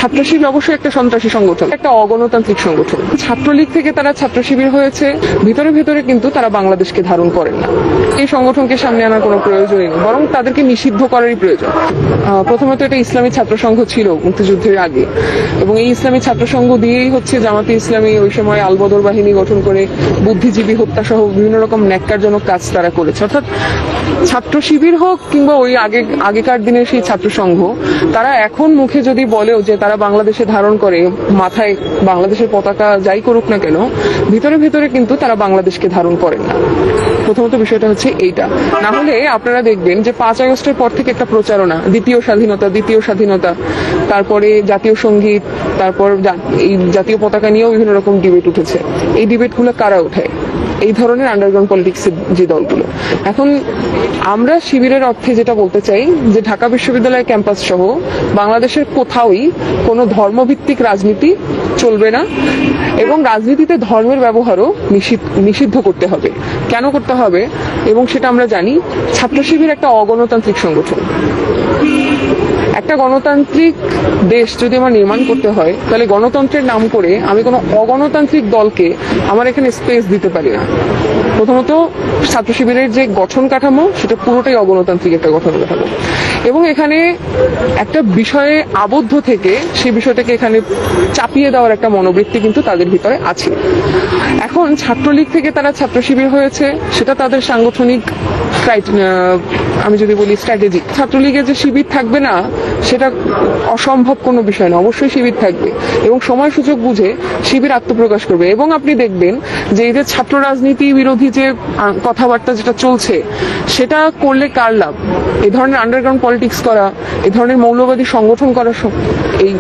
ছাত্র শিবির অবশ্যই একটা সন্ত্রাসী সংগঠন, একটা অগণতান্ত্রিক সংগঠন। ছাত্রলীগ থেকে তারা ছাত্র শিবির হয়েছে, ভিতরে ভিতরে কিন্তু তারা বাংলাদেশকে ধারণ করেন না। এই সংগঠনকে সামনে আনার কোনো প্রয়োজনই নেই, বরং তাদেরকে নিষিদ্ধ করারই প্রয়োজন। প্রথমত এটা ইসলামী ছাত্র সংঘ ছিল মুক্তিযুদ্ধের আগে, এবং এই ইসলামী ছাত্র সংঘ দিয়েই হচ্ছে জামাতে ইসলামী ওই সময় আলবদর বাহিনী গঠন করে বুদ্ধিজীবী হত্যা সহ বিভিন্ন রকম ন্যাক্কারজনক কাজ তারা করেছে। অর্থাৎ ছাত্র শিবির হোক কিংবা ওই আগেকার দিনের সেই ছাত্র সংঘ, তারা এখন মুখে যদি বলেও যে তারা বাংলাদেশে ধারণ করে, মাথায় বাংলাদেশের পতাকা যাই করুক না কেন, ভিতরে ভিতরে কিন্তু তারা বাংলাদেশকে ধারণ করেন না। প্রথমত বিষয়টা হচ্ছে এইটা। না হলে আপনারা দেখবেন যে 5 আগস্টের পর থেকে একটা প্রচারণা, দ্বিতীয় স্বাধীনতা, তারপরে জাতীয় সঙ্গীত, তারপর এই জাতীয় পতাকা নিয়েও বিভিন্ন রকম ডিবেট উঠেছে। এই ডিবেটগুলো কারা ওঠায়? এই ধরনের আন্ডারগ্রাউন্ড পলিটিক্সের যে দলগুলো। এখন আমরা শিবিরের অর্থে যেটা বলতে চাই যে ঢাকা বিশ্ববিদ্যালয়ের ক্যাম্পাস সহ বাংলাদেশের কোথাওই কোনো ধর্মভিত্তিক রাজনীতি চলবে না, এবং রাজনীতিতে ধর্মের ব্যবহারও নিষিদ্ধ করতে হবে। কেন করতে হবে? এবং সেটা আমরা জানি, ছাত্র শিবির একটা অগণতান্ত্রিক সংগঠন। একটা গণতান্ত্রিক দেশ যদি আমার নির্মাণ করতে হয়, তাহলে গণতন্ত্রের নাম করে আমি কোনো অগণতান্ত্রিক দলকে আমার এখানে স্পেস দিতে পারি না। প্রথমত ছাত্র শিবিরের যে গঠন কাঠামো, সেটা পুরোটাই অগণতান্ত্রিক একটা গঠন কাঠামো, এবং এখানে একটা বিষয়ে আবদ্ধ থেকে সেই বিষয়টাকে এখানে চাপিয়ে দেওয়ার একটা মনোবৃত্তি কিন্তু তাদের ভিতরে আছে। এখন ছাত্রলীগ থেকে তারা ছাত্র শিবির হয়েছে, সেটা তাদের সাংগঠনিক আমি যদি বলি স্ট্র্যাটেজি। ছাত্রলীগের যে শিবির থাকবে না, সেটা অসম্ভব কোনো বিষয় না, অবশ্যই শিবির থাকবে, এবং সময় সুযোগ বুঝে শিবির আত্মপ্রকাশ করবে। এবং আপনি দেখবেন যে এই যে ছাত্র রাজনীতি বিরোধী যে কথাবার্তা যেটা চলছে, সেটা করলে কার লাভ? এই ধরনের আন্ডারগ্রাউন্ড পলিটিক্স করা, এই ধরনের মৌলবাদী সংগঠন করা, এই